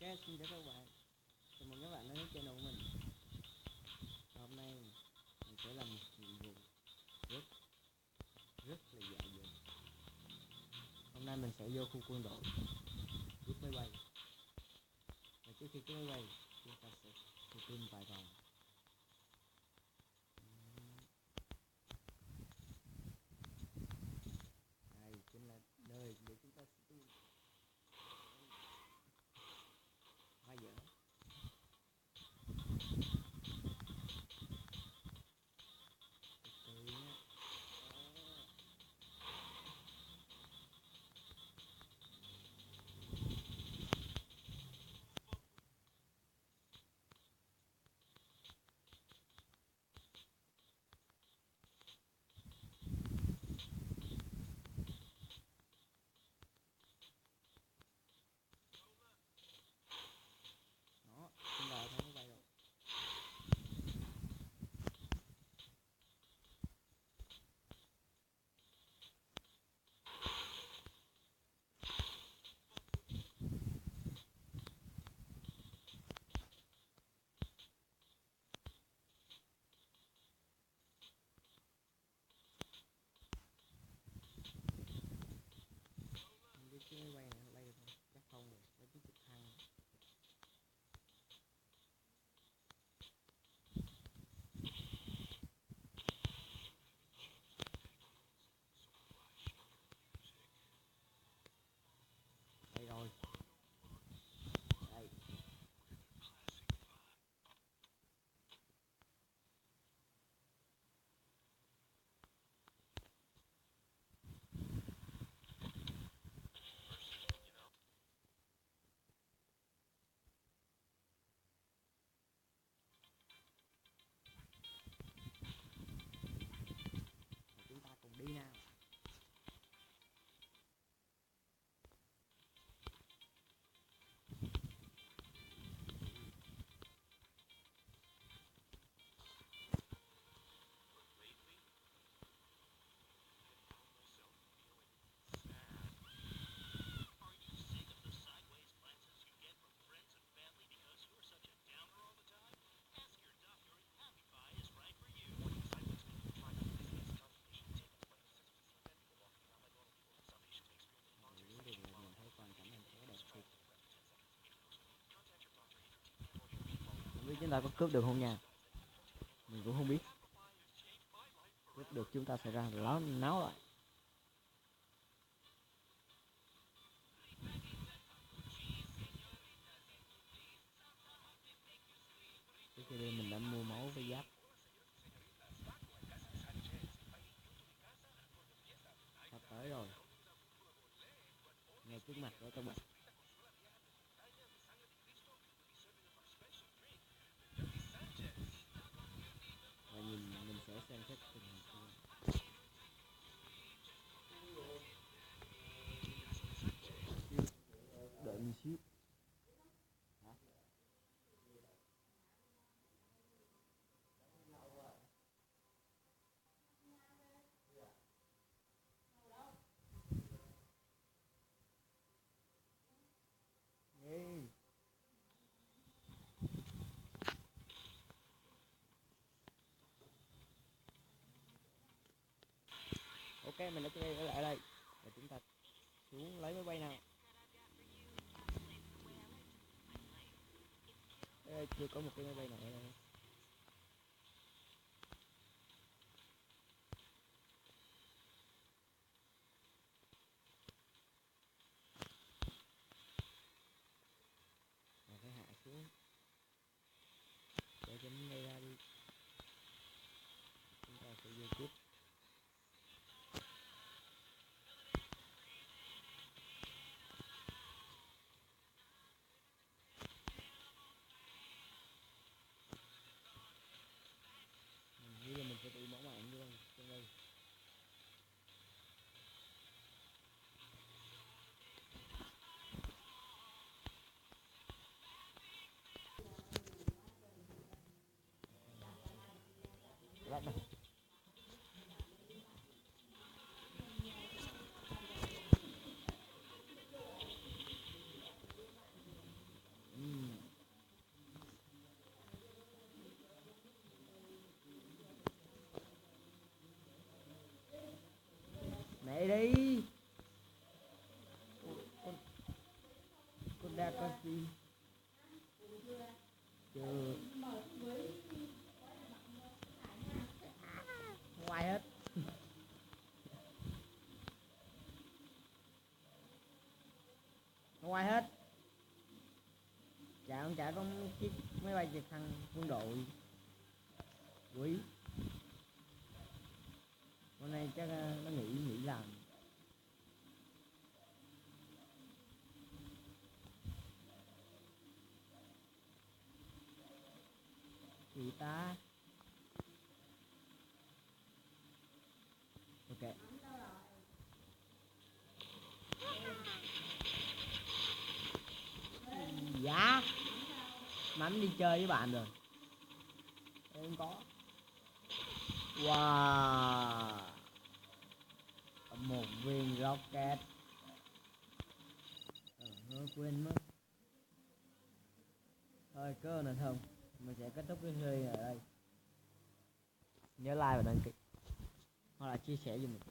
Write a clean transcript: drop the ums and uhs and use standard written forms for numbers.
Xin chào các bạn, chào mừng các bạn đến với channel của mình. Hôm nay mình sẽ làm một nhiệm vụ rất là dại dột. Hôm nay mình sẽ vô khu quân đội cướp máy bay. Và trước khi cướp máy bay, chúng ta sẽ thử tung vài vòng. Đây chính là nơi để chúng ta sẽ tung. Quá dở. Từ nhé. Đó, chúng ta thấy máy bay rồi. Không biết cái máy bay này nó bay được không? Chắc không được, nó chỉ trực thăng. Đây rồi. Đây. Chúng ta cùng đi nào. Mình thấy toàn cảnh thành phố đẹp thiệt. Không biết chúng ta có cướp được không nha. Mình cũng không biết. Cướp được chúng ta sẽ ra náo lại. Trước khi đi mình đã mua máu với giáp. Sắp tới rồi. Ngay trước mặt đó các bạn. Và mình sẽ xem xét tình hình. Đợi mình xíu. Hả? Ê. Ok, mình đã quay lại đây. Và chúng ta xuống lấy máy bay nào. Ê, chưa có một cái máy bay nào ở đây. Mà phải hạ xuống để cho máy bay ra đi. Chúng ta sẽ vô cướp. chạy đi. Con đa con gì chưa ngoài hết. Ngoài hết. Chả có chiếc máy bay trực thăng quân đội quý. Hôm nay chắc nó nghỉ làm. Gì ta? Ok. Dạ. Mắm đi chơi với bạn rồi. Em có. Wow. Một viên rocket. Quên mất. Thôi cơ này không. Mình sẽ kết thúc cái series ở đây. Nhớ like và đăng ký hoặc là chia sẻ giùm mình.